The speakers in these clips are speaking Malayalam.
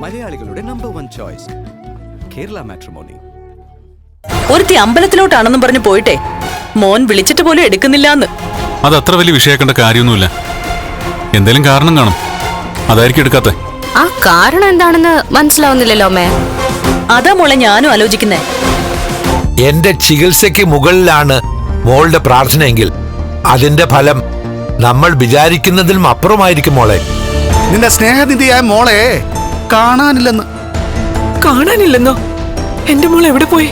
മലയാളികളുടെ നമ്പർ 1 ചോയ്സ് കേരള മാട്രിമോണി. ഒരുത്തി അമ്പലത്തിലോട്ടാണെന്നും പറഞ്ഞു പോയിട്ടെ മോൻ വിളിച്ചിട്ട് പോലും എടുക്കുന്നില്ലാന്ന്. അത് അത്ര വലിയ വിഷയാക്കേണ്ട കാര്യമൊന്നുമില്ല. എന്തേലും കാരണം കാണും, അതായിരിക്കും എടുക്കാത്ത. ആ കാരണം എന്താണെന്ന് മനസ്സിലാവുന്നില്ലല്ലോ അമ്മേ. അതാ മോളെ ഞാനും ആലോചിക്കുന്നേ. എന്റെ ചികിത്സയ്ക്ക് മുകളിലാണ് മോളുടെ പ്രാർത്ഥനയെങ്കിൽ അതിന്റെ ഫലം നമ്മൾ വിചാരിക്കുന്നതിലും അപ്പുറമായിരിക്കും മോളെ. നിന്റെ സ്നേഹനിധിയായ മോളെ കാണാനില്ലെന്ന്. കാണാനില്ലെന്നോ? എന്റെ മോൾ എവിടെ പോയി?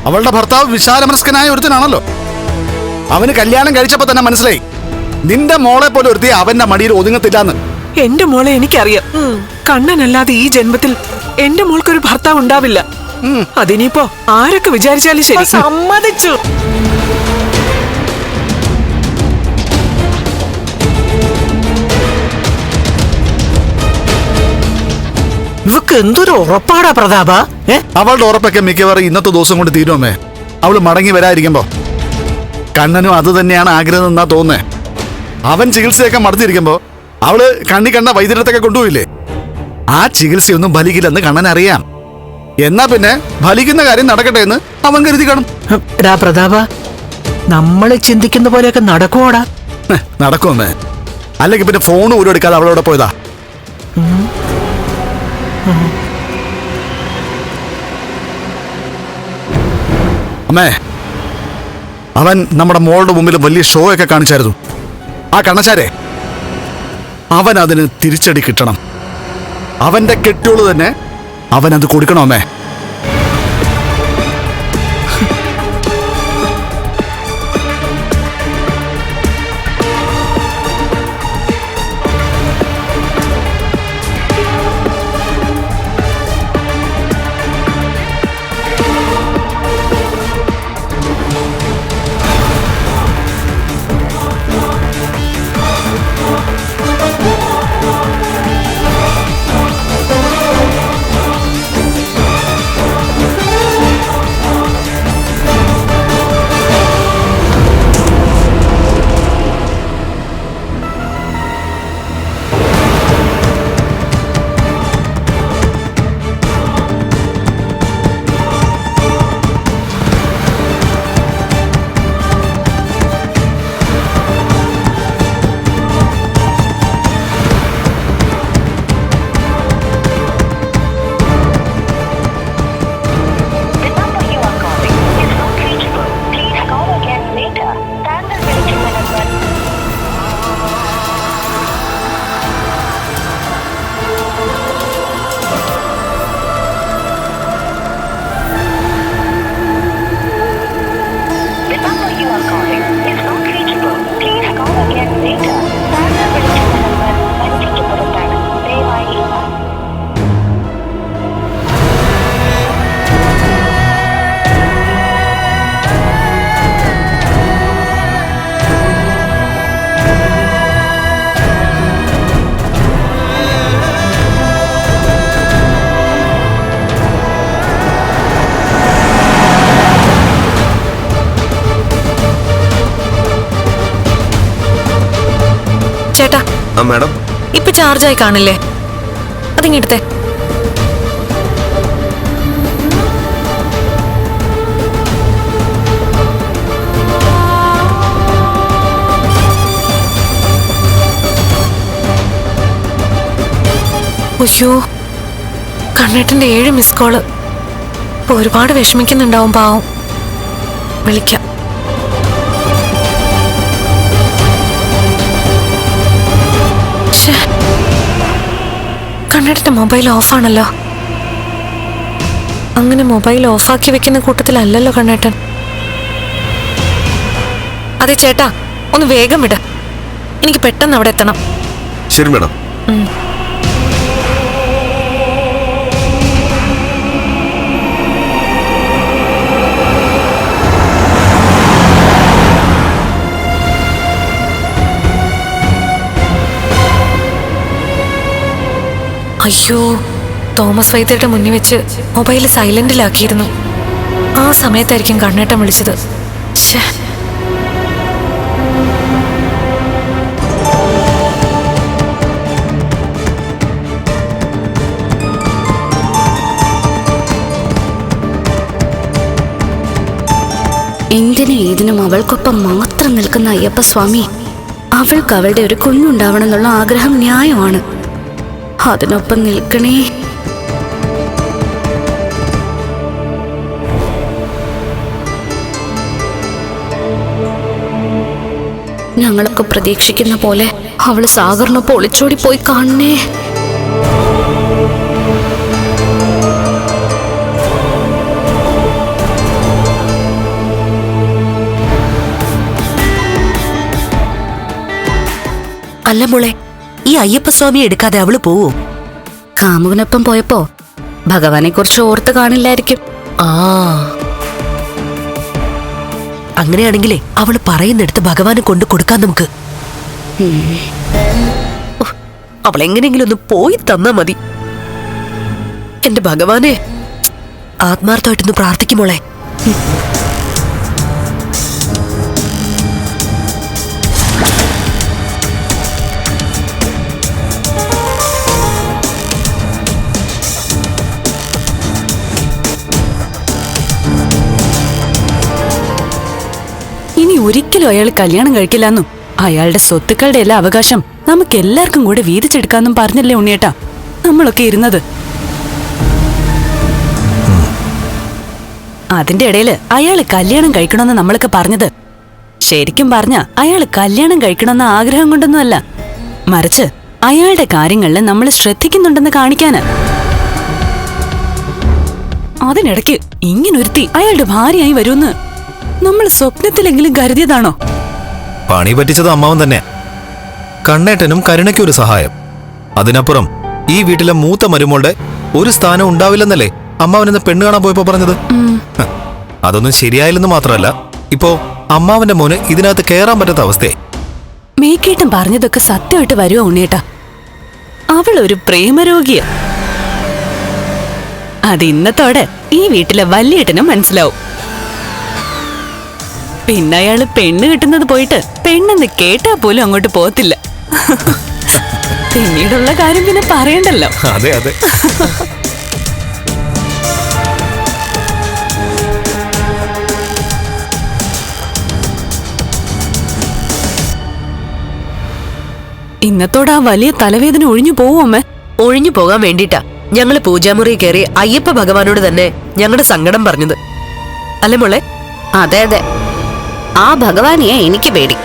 അവളുടെ ഭർത്താവ് വിശാലമനസ്കനായ ഒരുത്തനാണല്ലോ. അവന് കല്യാണം കഴിച്ചപ്പോ തന്നെ മനസ്സിലായി നിന്റെ മോളെ പോലെ ഒരുത്തി അവന്റെ മടിയിൽ ഒതുങ്ങത്തില്ലാന്ന്. എന്റെ മോളെ എനിക്കറിയാം. കണ്ണനല്ലാതെ ഈ ജന്മത്തിൽ എന്റെ മോൾക്കൊരു ഭർത്താവ് ഉണ്ടാവില്ല. അതിനിപ്പോ ആരൊക്കെ വിചാരിച്ചാലും ശരി. സമ്മതിച്ചു. ഇവക്ക് എന്തൊരു ഉറപ്പാടാ പ്രതാപ. അവളുടെ ഉറപ്പൊക്കെ മിക്കവാറും ഇന്നത്തെ ദിവസം കൊണ്ട് തീരുമേ. അവള് മടങ്ങി വരാതിരിക്കുമ്പോ കണ്ണനും അത് തന്നെയാണ് ആഗ്രഹം എന്നാ തോന്നേ. അവൻ ചികിത്സയൊക്കെ മടത്തിയിരിക്കുമ്പോ അവള് കണ്ണി കണ്ട വൈദ്യുരത്തൊക്കെ കൊണ്ടുപോയില്ലേ. ആ ചികിത്സയൊന്നും ഫലിക്കില്ലെന്ന് കണ്ണൻ അറിയാം. എന്നാ പിന്നെ ഫലിക്കുന്ന കാര്യം നടക്കട്ടെ എന്ന് അവൻ കരുതി കാണും. പ്രതാപ, നമ്മള് ചിന്തിക്കുന്ന പോലെയൊക്കെ നടക്കുവോടാ? നടക്കുമേ. അല്ലെങ്കിൽ പിന്നെ ഫോൺ പോലും എടുക്കാതെ അവളോടെ പോയതാ. അമ്മേ, അവൻ നമ്മുടെ മോളുടെ മുമ്പിൽ വലിയ ഷോ ഒക്കെ കാണിച്ചായിരുന്നു. ആ കണ്ണച്ചാരെ അവൻ അതിന് തിരിച്ചടി കിട്ടണം. അവന്റെ കെട്ടിയോള് തന്നെ അവനത് കൊടുക്കണോ അമ്മേ? ചേട്ടാ, മാഡം, ഇപ്പൊ ചാർജായി കാണില്ലേ? അതിങ്ങെടുത്തേ. ഉയ്യോ, കണ്ണേട്ടന്റെ 7 മിസ് കോള്. ഇപ്പൊ ഒരുപാട് വിഷമിക്കുന്നുണ്ടാവും പാവം. വിളിക്കാം. കണ്ണേട്ടന്റെ മൊബൈൽ ഓഫാണല്ലോ. അങ്ങനെ മൊബൈൽ ഓഫാക്കി വെക്കുന്ന കൂട്ടത്തിലല്ലല്ലോ കണ്ണേട്ടൻ. അതെ ചേട്ടാ, ഒന്ന് വേഗം വിട്. എനിക്ക് പെട്ടെന്ന് അവിടെ എത്തണം. ശരി മാഡം. അയ്യോ, തോമസ് വൈദ്യരുടെ മുന്നിൽ വെച്ച് മൊബൈൽ സൈലന്റിലാക്കിയിരുന്നു. ആ സമയത്തായിരിക്കും കണ്ണേട്ടൻ വിളിച്ചത്. എന്തിനും ഏതിനും അവൾക്കൊപ്പം മാത്രം നിൽക്കുന്ന അയ്യപ്പസ്വാമി അവൾക്ക് അവളുടെ ഒരു കുഞ്ഞുണ്ടാവണം എന്നുള്ള ആഗ്രഹം ന്യായമാണ്. അതിനൊപ്പം നിൽക്കണേ. ഞങ്ങളൊക്കെ പ്രതീക്ഷിക്കുന്ന പോലെ അവള് സാഗറിനൊപ്പം ഒളിച്ചോടി പോയി കാണണേ. അല്ല മോളെ, ഈ അയ്യപ്പസ്വാമി എടുക്കാതെ അവള് പോവോ? കാമുവിനൊപ്പം പോയപ്പോ ഭഗവാനെ കുറിച്ച് ഓർത്ത് കാണില്ലായിരിക്കും. ആ, അങ്ങനെയാണെങ്കിലേ അവള് പറയുന്നിടത്ത് ഭഗവാനെ കൊണ്ട് കൊടുക്കാൻ നമുക്ക്. അവളെങ്ങനെയെങ്കിലും ഒന്ന് പോയി തന്നാ മതി. എന്റെ ഭഗവാനെ, ആത്മാർത്ഥമായിട്ടൊന്ന് പ്രാർത്ഥിക്കുമോളെ. ഇനി ഒരിക്കലും അയാൾ കല്യാണം കഴിക്കില്ലെന്നും അയാളുടെ സ്വത്തുക്കളുടെ എല്ലാ അവകാശം നമുക്ക് എല്ലാവർക്കും കൂടെ വീതിച്ചെടുക്കാന്നും പറഞ്ഞല്ലേ ഉണ്ണിയേട്ടാ നമ്മളൊക്കെ ഇരുന്നത്. അതിന്റെ ഇടയില് അയാള് കല്യാണം കഴിക്കണമെന്ന് നമ്മളൊക്കെ പറഞ്ഞത് ശരിക്കും പറഞ്ഞ അയാള് കല്യാണം കഴിക്കണമെന്ന ആഗ്രഹം കൊണ്ടൊന്നുമല്ല, മറിച്ച് അയാളുടെ കാര്യങ്ങളിൽ നമ്മൾ ശ്രദ്ധിക്കുന്നുണ്ടെന്ന് കാണിക്കാന്. അതിനിടയ്ക്ക് ഇങ്ങനൊരുത്തി അയാളുടെ ഭാര്യയായി വരുമെന്ന് നമ്മൾ സ്വപ്നത്തിലെങ്കിലും കരുതിയതാണോ? പണി പറ്റിച്ചത് അമ്മാവൻ തന്നെ. കണ്ണേട്ടനും കരുണയ്ക്കും ഒരു സഹായം. അതിനപ്പുറം ഈ വീട്ടിലെ മൂത്ത മരുമോളുടെ ഒരു സ്ഥാനം ഉണ്ടാവില്ലെന്നല്ലേ അമ്മാവനെന്ന് പെണ്ണ് കാണാൻ പോയപ്പോ പറഞ്ഞത്. അതൊന്നും ശരിയായില്ലെന്ന് മാത്രമല്ല, ഇപ്പോ അമ്മാവന്റെ മോന് ഇതിനകത്ത് കയറാൻ പറ്റാത്ത അവസ്ഥയെ. മേക്കേട്ടൻ പറഞ്ഞതൊക്കെ സത്യമായിട്ട് വരുമോ ഉണ്ണിയേട്ടാ? അവളൊരു പ്രേമരോഗിയ. അത് ഇന്നത്തോടെ ഈ വീട്ടിലെ വല്യേട്ടനും മനസ്സിലാവും. പിന്നെ അയാള് പെണ്ണ് കിട്ടുന്നത് പോയിട്ട് പെണ്ണെന്ന് കേട്ടാ പോലും അങ്ങോട്ട് പോകത്തില്ല. പിന്നീടുള്ള കാര്യം പിന്നെ പറയണ്ടല്ലോ. അതെ അതെ. ഇന്നത്തോടെ ആ വലിയ തലവേദന ഒഴിഞ്ഞു പോവുമേ. ഒഴിഞ്ഞു പോകാൻ വേണ്ടിട്ടാ ഞങ്ങള് പൂജാമുറി കയറി അയ്യപ്പ ഭഗവാനോട് തന്നെ ഞങ്ങളുടെ സങ്കടം പറഞ്ഞത്, അല്ലേ മോളെ? അതെ അതെ, ആ ഭഗവാനെയാ എനിക്ക് പേടി.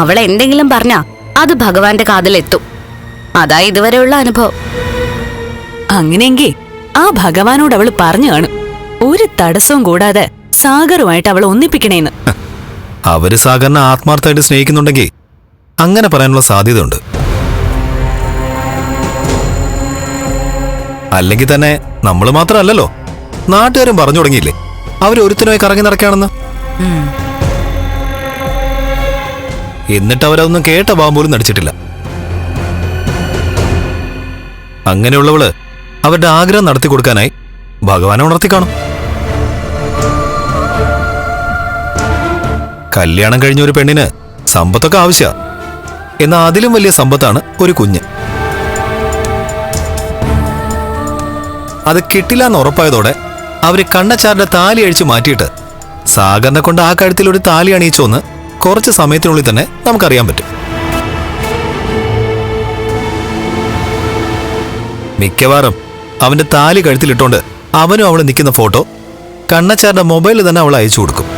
അവൾ എന്തെങ്കിലും പറഞ്ഞാ അത് ഭഗവാന്റെ കാതിലെത്തും. അതാ ഇതുവരെയുള്ള അനുഭവം. അങ്ങനെയെങ്കിൽ ആ ഭഗവാനോട് അവള് പറഞ്ഞു കാണും, ഒരു തടസ്സവും കൂടാതെ സാഗറുമായിട്ട് അവളെ ഒന്നിപ്പിക്കണേന്ന്. അവര് സാഗറിനെ ആത്മാർത്ഥമായിട്ട് സ്നേഹിക്കുന്നുണ്ടെങ്കിൽ അങ്ങനെ പറയാനുള്ള സാധ്യതയുണ്ട്. അല്ലെങ്കിൽ തന്നെ നമ്മൾ മാത്രമല്ലല്ലോ, നാട്ടുകാരും പറഞ്ഞു തുടങ്ങിയില്ലേ അവരൊരുത്തനുമായി കറങ്ങി നടക്കുകയാണെന്ന്. എന്നിട്ട് അവരതൊന്നും കേട്ട ഭാവം പോലും നടിച്ചിട്ടില്ല. അങ്ങനെയുള്ളവള് അവരുടെ ആഗ്രഹം നടത്തി കൊടുക്കാനായി ഭഗവാനെ ഉണർത്തിക്കാണും. കല്യാണം കഴിഞ്ഞ ഒരു പെണ്ണിന് സമ്പത്തൊക്കെ ആവശ്യ, എന്നാൽ അതിലും വലിയ സമ്പത്താണ് ഒരു കുഞ്ഞ്. അത് കിട്ടില്ല എന്ന് ഉറപ്പായതോടെ അവര് കണ്ണച്ചാറിന്റെ താലി അഴിച്ചു മാറ്റിയിട്ട് സാഗറിനെ കൊണ്ട് ആ കഴുത്തിൽ ഒരു താലി അണിയിച്ചോന്ന് കുറച്ച് സമയത്തിനുള്ളിൽ തന്നെ നമുക്കറിയാൻ പറ്റും. മിക്കവാറും അവന്റെ താലി കഴുത്തിലിട്ടോണ്ട് അവനും അവള് നിൽക്കുന്ന ഫോട്ടോ കണ്ണച്ചാറിന്റെ മൊബൈലിൽ തന്നെ അവൾ അയച്ചു കൊടുക്കും.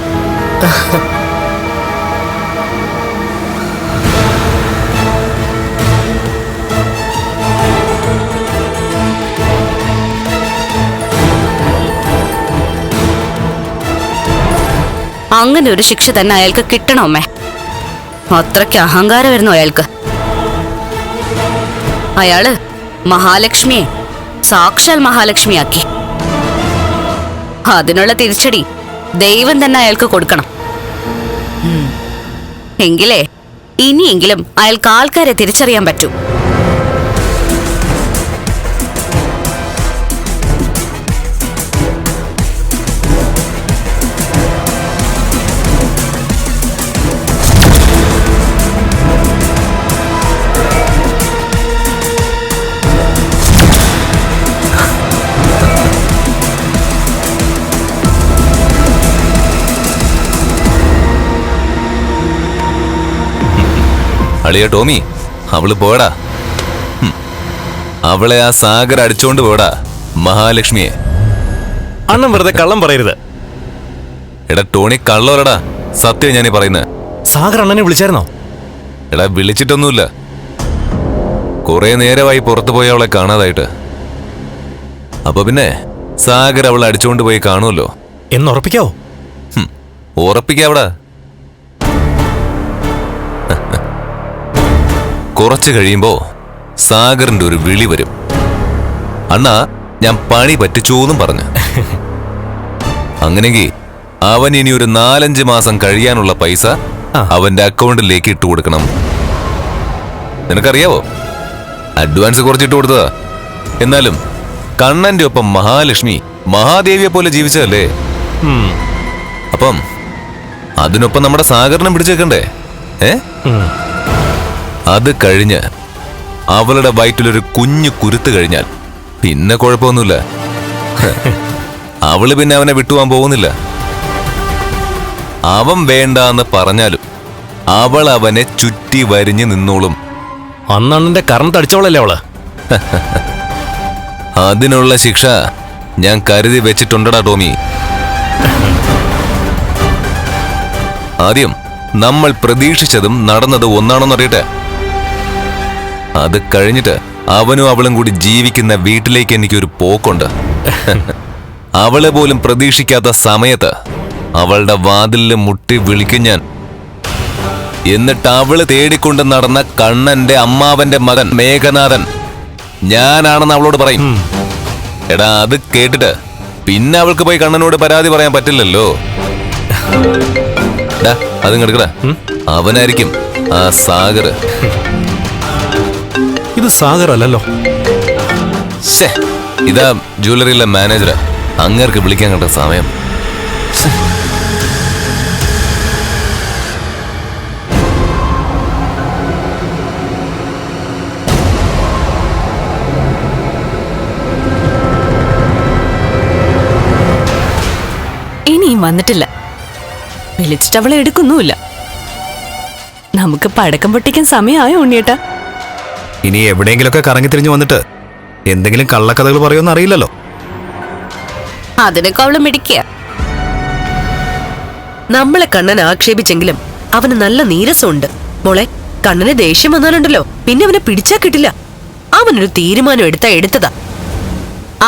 അങ്ങനെ ഒരു ശിക്ഷ തന്നെ അയാൾക്ക് കിട്ടണമേ. അത്രയ്ക്ക് അഹങ്കാരമായിരുന്നു അയാൾക്ക്. അയാള് മഹാലക്ഷ്മിയെ സാക്ഷാൽ മഹാലക്ഷ്മിയാക്കി. അതിനുള്ള തിരിച്ചടി ദൈവം തന്നെ അയാൾക്ക് കൊടുക്കണം. എങ്കിലേ ഇനിയെങ്കിലും അയാൾക്ക് ആൾക്കാരെ തിരിച്ചറിയാൻ പറ്റൂ. അളിയ ടോമി, അവള് പോടാ. അവളെ ആ സാഗർ അടിച്ചോണ്ട് പോടാ, മഹാലക്ഷ്മിയെ. അണ്ണൻ വെറുതെ കള്ളം പറയരുത്. എടാ ടോണി, കള്ളോലടാ, സത്യം ഞാനീ പറയുന്നത്. സാഗർ അണ്ണനെ വിളിച്ചായിരുന്നോ? എടാ വിളിച്ചിട്ടൊന്നുമില്ല. കുറെ നേരമായി പുറത്തു പോയ അവളെ കാണാതായിട്ട്. അപ്പൊ പിന്നെ സാഗർ അവളെ അടിച്ചുകൊണ്ട് പോയി കാണുമല്ലോ. എന്നുറപ്പിക്കാവോ? ഉറപ്പിക്കാവടാ. കുറച്ച് കഴിയുമ്പോ സാഗറിന്റെ ഒരു വിളി വരും. അണ്ണാ, ഞാൻ പണി പറ്റിച്ചൂന്നും പറഞ്ഞു. അങ്ങനെങ്കിൽ അവൻ ഇനി ഒരു 4-5 മാസം കഴിയാനുള്ള പൈസ അവന്റെ അക്കൗണ്ടിലേക്ക് ഇട്ട് കൊടുക്കണം. നിനക്കറിയാവോ, അഡ്വാൻസ് കുറച്ചിട്ട് കൊടുത്തതാ. എന്നാലും കണ്ണന്റെ ഒപ്പം മഹാലക്ഷ്മി മഹാദേവിയെ പോലെ ജീവിച്ചതല്ലേ. അപ്പം അതിനൊപ്പം നമ്മുടെ സാഗറിനെ പിടിച്ചേക്കണ്ടേ? അത് കഴിഞ്ഞ് അവളുടെ വയറ്റിലൊരു കുഞ്ഞു കുരുത്ത് കഴിഞ്ഞാൽ പിന്നെ കുഴപ്പമൊന്നുമില്ല. അവള് പിന്നെ അവനെ വിട്ടുപോകാൻ പോകുന്നില്ല. അവൻ വേണ്ടാന്ന് പറഞ്ഞാലും അവൾ അവനെ ചുറ്റി വരിഞ്ഞു നിന്നോളും. അണ്ണന്റെ കറണ്ട് അടിച്ചോളല്ലേ അവള്? അതിനുള്ള ശിക്ഷ ഞാൻ കരുതി വെച്ചിട്ടുണ്ടടാ ടോമി. ആദ്യം നമ്മൾ പ്രതീക്ഷിച്ചതും നടന്നതും ഒന്നാണെന്നറിയട്ടെ. അത് കഴിഞ്ഞിട്ട് അവനും അവളും കൂടി ജീവിക്കുന്ന വീട്ടിലേക്ക് എനിക്കൊരു പോക്കുണ്ട്. അവളെ പോലും പ്രതീക്ഷിക്കാത്ത സമയത്ത് അവളുടെ വാതിലിൽ മുട്ടി വിളിക്കും ഞാൻ. എന്നിട്ട് അവള് തേടിക്കൊണ്ട് നടന്ന കണ്ണന്റെ അമ്മാവന്റെ മകൻ മേഘനാഥൻ ഞാനാണെന്ന് അവളോട് പറയും. എടാ, അത് കേട്ടിട്ട് പിന്നെ അവൾക്ക് പോയി കണ്ണനോട് പരാതി പറയാൻ പറ്റില്ലല്ലോ. അത് കിടക്കടാ, അവനായിരിക്കും ആ സാഗർ. ഇത് സാഗർ അല്ലല്ലോ. ഇതാ ജ്വല്ലറിയിലെ മാനേജറാ. അങ്ങേർക്ക് വിളിക്കാൻ കണ്ട സമയം. ഇനിയും വന്നിട്ടില്ല. വിളിച്ചിട്ട് അവളെ എടുക്കുന്നുമില്ല. നമുക്ക് പടക്കം പൊട്ടിക്കാൻ സമയമായോ ഉണ്ണിയേട്ടാ? ഇനി എവിടെയെങ്കിലൊക്കെ കറങ്ങി തിരിഞ്ഞു വന്നിട്ട് എന്തെങ്കിലും കള്ളക്കഥകൾ പറയുമെന്ന് അറിയില്ലല്ലോ. അതിനൊക്കെ അവള് മിടിക്കുക. നമ്മളെ കണ്ണൻ ആക്ഷേപിച്ചെങ്കിലും അവന് നല്ല നീരസമുണ്ട് മോളെ. കണ്ണന് ദേഷ്യം വന്നാലുണ്ടല്ലോ, പിന്നെ അവനെ പിടിച്ചാ കിട്ടില്ല. അവനൊരു തീരുമാനം എടുത്തതാ.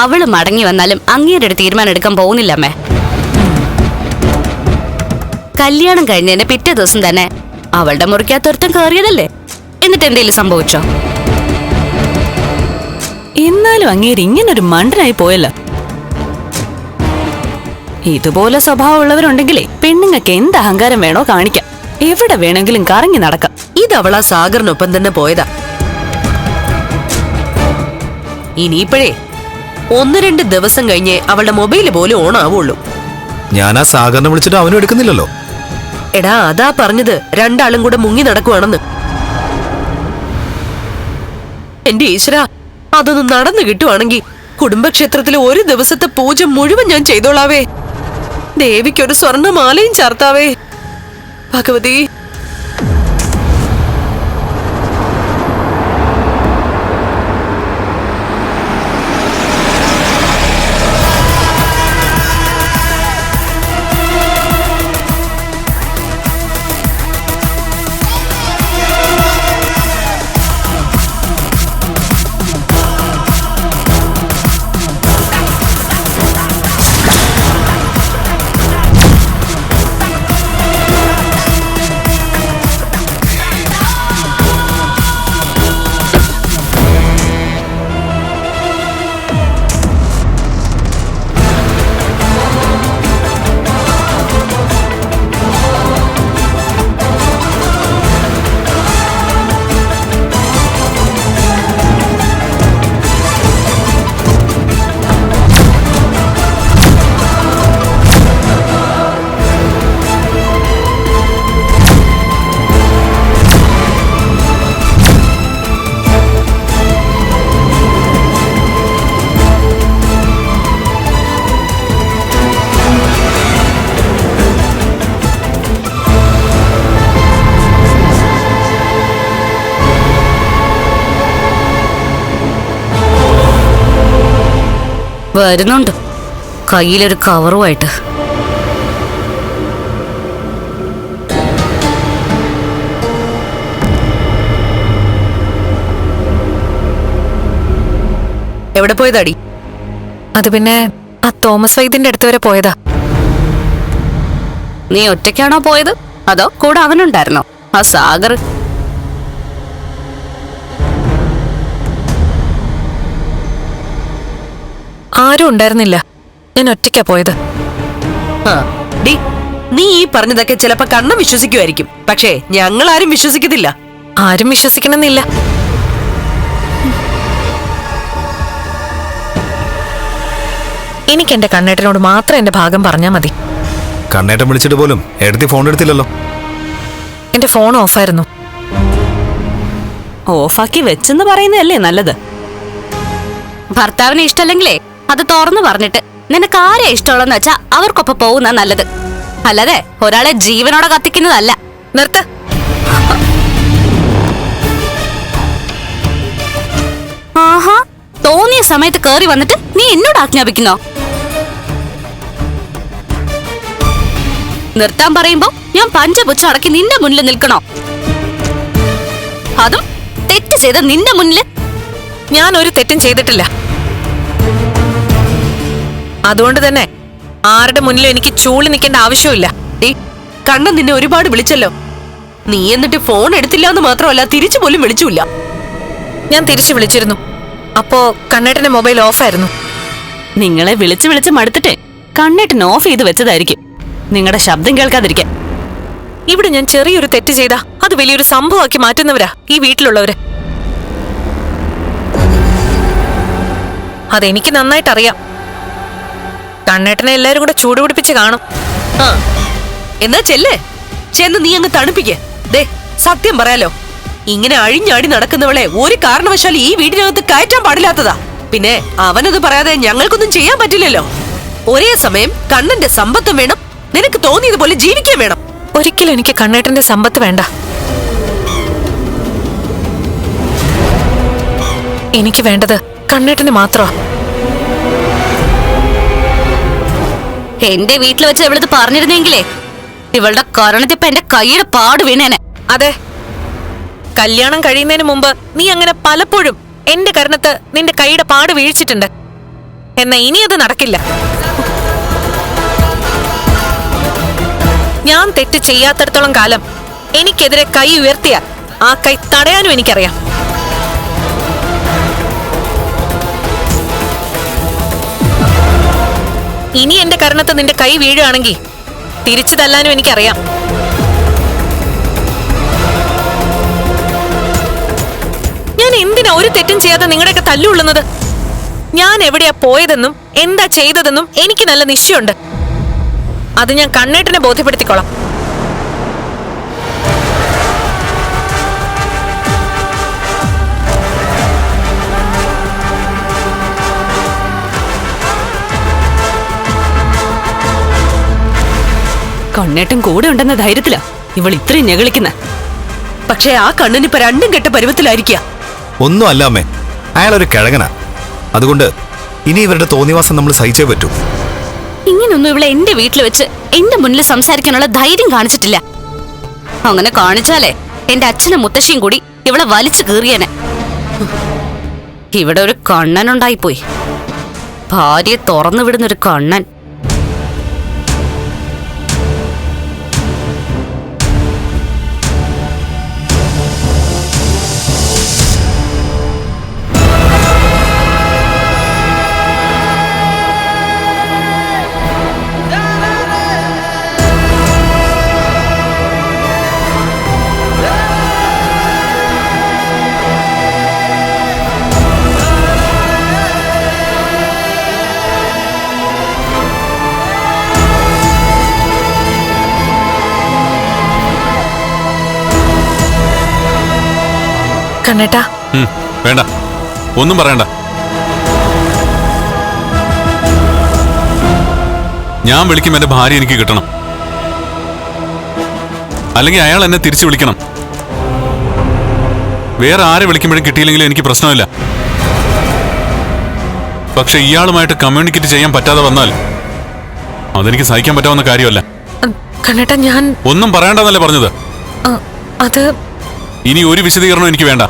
അവള് മടങ്ങി വന്നാലും അങ്ങേരുടെ ഒരു തീരുമാനം എടുക്കാൻ പോകുന്നില്ല അമ്മേ. കല്യാണം കഴിഞ്ഞതിന്റെ പിറ്റേ ദിവസം തന്നെ അവളുടെ മുറിക്കകത്തൊരുത്തം കയറിയതല്ലേ. എന്നിട്ട് എന്തേലും സംഭവിച്ചോ? എന്നാലും അങ്ങേര് ഇങ്ങനൊരു മണ്ടനായി പോയല്ലോ. ഇതുപോലെ സ്വഭാവമുള്ളവരുണ്ടെങ്കിലേ പെണ്ണുങ്ങൾക്ക് എന്ത് അഹങ്കാരം വേണോ കാണിക്കാം. എവിടെ വേണമെങ്കിലും കറങ്ങി നടക്കാം. ഇതവളാ സാഗറിനൊപ്പം തന്നെ പോയതാ. ഇനിയിപ്പോഴേ 1-2 ദിവസം കഴിഞ്ഞേ അവളുടെ മൊബൈല് പോലും ഓൺ ആവുള്ളൂ. ഞാൻ ആ സാഗറിനെ വിളിച്ചിട്ട് അവനും എടുക്കുന്നില്ലല്ലോ. എടാ, അതാ പറഞ്ഞത്, രണ്ടാളും കൂടെ മുങ്ങി നടക്കുവാണെന്ന്. എന്റെ ഈശ്വരാ, അതൊന്നും നടന്നു കിട്ടുവാണെങ്കിൽ കുടുംബക്ഷേത്രത്തിലെ ഒരു ദിവസത്തെ പൂജ മുഴുവൻ ഞാൻ ചെയ്തോളാവേ. ദേവിക്കൊരു സ്വർണ്ണമാലയും ചാർത്താവേ. ഭഗവതി. വരുന്നുണ്ട്, കയ്യിലൊരു കവറുമായിട്ട്. എവിടെ പോയതാടി? അത് പിന്നെ ആ തോമസ് വൈദ്യന്റെ അടുത്ത് വരെ പോയതാ. നീ ഒറ്റയ്ക്കാണോ പോയത്, അതോ കൂടെ അവനുണ്ടായിരുന്നോ ആ സാഗർ? ആരും ഉണ്ടായിരുന്നില്ല, ഞാൻ ഒറ്റയ്ക്കാ പോയത്. ഡി, നീ ഈ പറഞ്ഞതൊക്കെ ചിലപ്പോ കണ്ണം വിശ്വസിക്കുമായിരിക്കും, പക്ഷേ ഞങ്ങൾ ആരും വിശ്വസിക്കത്തില്ല. ആരും വിശ്വസിക്കണമെന്നില്ല. എനിക്ക് എന്റെ കണ്ണേട്ടനോട് മാത്രം എന്റെ ഭാഗം പറഞ്ഞാ മതി. കണ്ണേട്ടൻ വിളിച്ചിട്ട് പോലും എടുത്തി ഫോൺ എടുത്തില്ലല്ലോ. എന്റെ ഫോൺ ഓഫായിരുന്നു. ഓഫാക്കി വെച്ചെന്ന് പറയുന്നതല്ലേ നല്ലത്. ഭർത്താവിനെ ഇഷ്ടമല്ലെങ്കിലേ അത് തുറന്നു പറഞ്ഞിട്ട് നിനക്ക് ആരെയാ ഇഷ്ടമുള്ളെന്ന് വെച്ചാ അവർക്കൊപ്പം പോകുന്ന നല്ലത്. അല്ലാതെ ഒരാളെ ജീവനോടെ കത്തിക്കുന്നതല്ല. നിർത്ത്. ആഹാ, തോന്നിയ സമയത്ത് കേറി വന്നിട്ട് നീ എന്നോട് ആജ്ഞാപിക്കുന്നോ? നിർത്താൻ പറയുമ്പോ ഞാൻ പഞ്ചപുച്ഛ അടക്കി നിന്റെ മുന്നിൽ നിൽക്കണോ? അതും തെറ്റ് ചെയ്ത നിന്റെ മുന്നിൽ. ഞാൻ ഒരു തെറ്റും ചെയ്തിട്ടില്ല. അതുകൊണ്ട് തന്നെ ആരുടെ മുന്നിലും എനിക്ക് ചൂളി നിൽക്കേണ്ട ആവശ്യമില്ല. കണ്ണൻ നിന്നെ ഒരുപാട് വിളിച്ചല്ലോ, നീ എന്നിട്ട് ഫോൺ എടുത്തില്ല എന്ന് മാത്രമല്ല തിരിച്ചു പോലും വിളിച്ചില്ല. ഞാൻ തിരിച്ചു വിളിച്ചിരുന്നു, അപ്പോ കണ്ണേട്ടന്റെ മൊബൈൽ ഓഫായിരുന്നു. നിങ്ങളെ വിളിച്ച് വിളിച്ച് മടുത്തിട്ട് കണ്ണേട്ടൻ ഓഫ് ചെയ്ത് വെച്ചതായിരിക്കും, നിങ്ങളുടെ ശബ്ദം കേൾക്കാതിരിക്കാൻ. ഇവിടെ ഞാൻ ചെറിയൊരു തെറ്റ് ചെയ്താ അത് വലിയൊരു സംഭവമാക്കി മാറ്റുന്നവരാ ഈ വീട്ടിലുള്ളവര്. അതെനിക്ക് നന്നായിട്ടറിയാം. കണ്ണേട്ടനെ എല്ലാരും കൂടെ ചൂടുപിടിപ്പിച്ച് കാണും. എന്നാ ചെല്ലേ, ചെന്ന് നീ അങ്ങ് തണുപ്പിക്കേ. ദേ, സത്യം പറയാലോ, ഇങ്ങനെ അഴിഞ്ഞാടി നടക്കുന്നവളെ ഒരു കാരണവശാലും ഈ വീടിനകത്ത് കയറ്റാൻ പാടില്ലാത്തതാ. പിന്നെ അവനത് പറയാതെ ഞങ്ങൾക്കൊന്നും ചെയ്യാൻ പറ്റില്ലല്ലോ. ഒരേ സമയം കണ്ണന്റെ സമ്പത്തും വേണം, നിനക്ക് തോന്നിയതുപോലെ ജീവിക്കാൻ വേണം. ഒരിക്കലും എനിക്ക് കണ്ണേട്ടന്റെ സമ്പത്ത് വേണ്ട. എനിക്ക് വേണ്ടത് കണ്ണേട്ടന് മാത്രമാ. എന്റെ വീട്ടിൽ വെച്ച് ഇവളിത് പറഞ്ഞിരുന്നെങ്കിലേ ഇവളുടെ കരണത്തിപ്പ എന്റെ കൈയുടെ പാട് വീണേനെ. അതെ, കല്യാണം കഴിയുന്നതിന് മുമ്പ് നീ അങ്ങനെ പലപ്പോഴും എന്റെ കരണത്ത് നിന്റെ കൈയുടെ പാട് വീഴ്ചിട്ടുണ്ട്. എന്നാ ഇനി അത് നടക്കില്ല. ഞാൻ തെറ്റ് ചെയ്യാത്തടത്തോളം കാലം എനിക്കെതിരെ കൈ ഉയർത്തിയാൽ ആ കൈ തടയാനും എനിക്കറിയാം. ഇനി എന്റെ കരണത്ത് നിന്റെ കൈ വീഴുകയാണെങ്കിൽ തിരിച്ചു തല്ലാനും എനിക്കറിയാം. ഞാൻ എന്തിനാ ഒരു തെറ്റും ചെയ്യാതെ നിങ്ങളുടെയൊക്കെ തല്ലുകൊള്ളുന്നത്? ഞാൻ എവിടെയാ പോയതെന്നും എന്താ ചെയ്തതെന്നും എനിക്ക് നല്ല നിശ്ചയമുണ്ട്. അത് ഞാൻ കണ്ണേട്ടനെ ബോധ്യപ്പെടുത്തിക്കോളാം. കണ്ണേട്ടൻ കൂടെ ഉണ്ടെന്ന ധൈര്യത്തിലാ ഇവൾ ഇത്രയും ഞെളിക്കുന്ന. പക്ഷേ ആ കണ്ണനിപ്പോ രണ്ടും കെട്ട പരുവത്തിലായിരിക്കുക. ഒന്നും അല്ല അമ്മേ, അയാളൊരു കിഴങ്ങനാ. അതുകൊണ്ട് ഇനി ഇവരുടെ തോന്നിവാസം നമ്മൾ സഹിച്ചേ പറ്റൂ. ഇങ്ങനൊന്നും ഇവളെ എന്റെ വീട്ടിൽ വെച്ച് എന്റെ മുന്നിൽ സംസാരിക്കാനുള്ള ധൈര്യം കാണിച്ചിട്ടില്ല. അങ്ങനെ കാണിച്ചാലേ എന്റെ അച്ഛനും മുത്തശ്ശിയും കൂടി ഇവളെ വലിച്ചു കീറിയനെ. ഇവിടെ ഒരു കണ്ണനുണ്ടായിപ്പോയി, ഭാര്യയെ തുറന്നു വിടുന്നൊരു കണ്ണൻ. കണ്ണേട്ടാ, വേണ്ട, ഒന്നും പറയണ്ട. ഞാൻ വിളിക്കും എന്റെ ഭാര്യ എനിക്ക് കിട്ടണം, അല്ലെങ്കിൽ അയാൾ എന്നെ തിരിച്ചു വിളിക്കണം. വേറെ ആരെ വിളിക്കുമ്പോഴും കിട്ടിയില്ലെങ്കിലും എനിക്ക് പ്രശ്നമില്ല. പക്ഷെ ഇയാളുമായിട്ട് കമ്മ്യൂണിക്കേറ്റ് ചെയ്യാൻ പറ്റാതെ വന്നാൽ അതെനിക്ക് സഹിക്കാൻ പറ്റാവുന്ന കാര്യമല്ല. കണ്ണേട്ടാ ഞാൻ ഒന്നും പറയണ്ടെന്നല്ലേ പറഞ്ഞത്? അത് ഇനി ഒരു വിശദീകരണം എനിക്ക് വേണ്ട.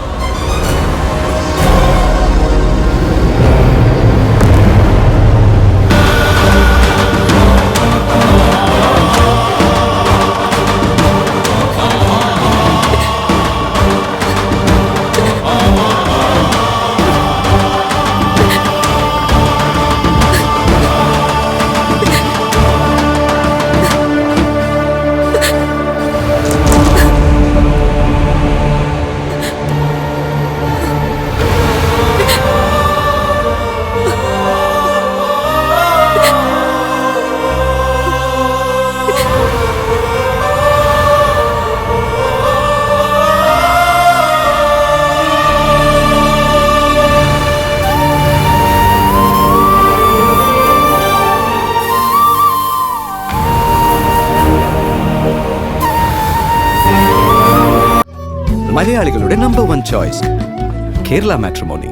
മലയാളികളുടെ നമ്പർ 1 ചോയ്സ് കേരള മാട്രിമോണി.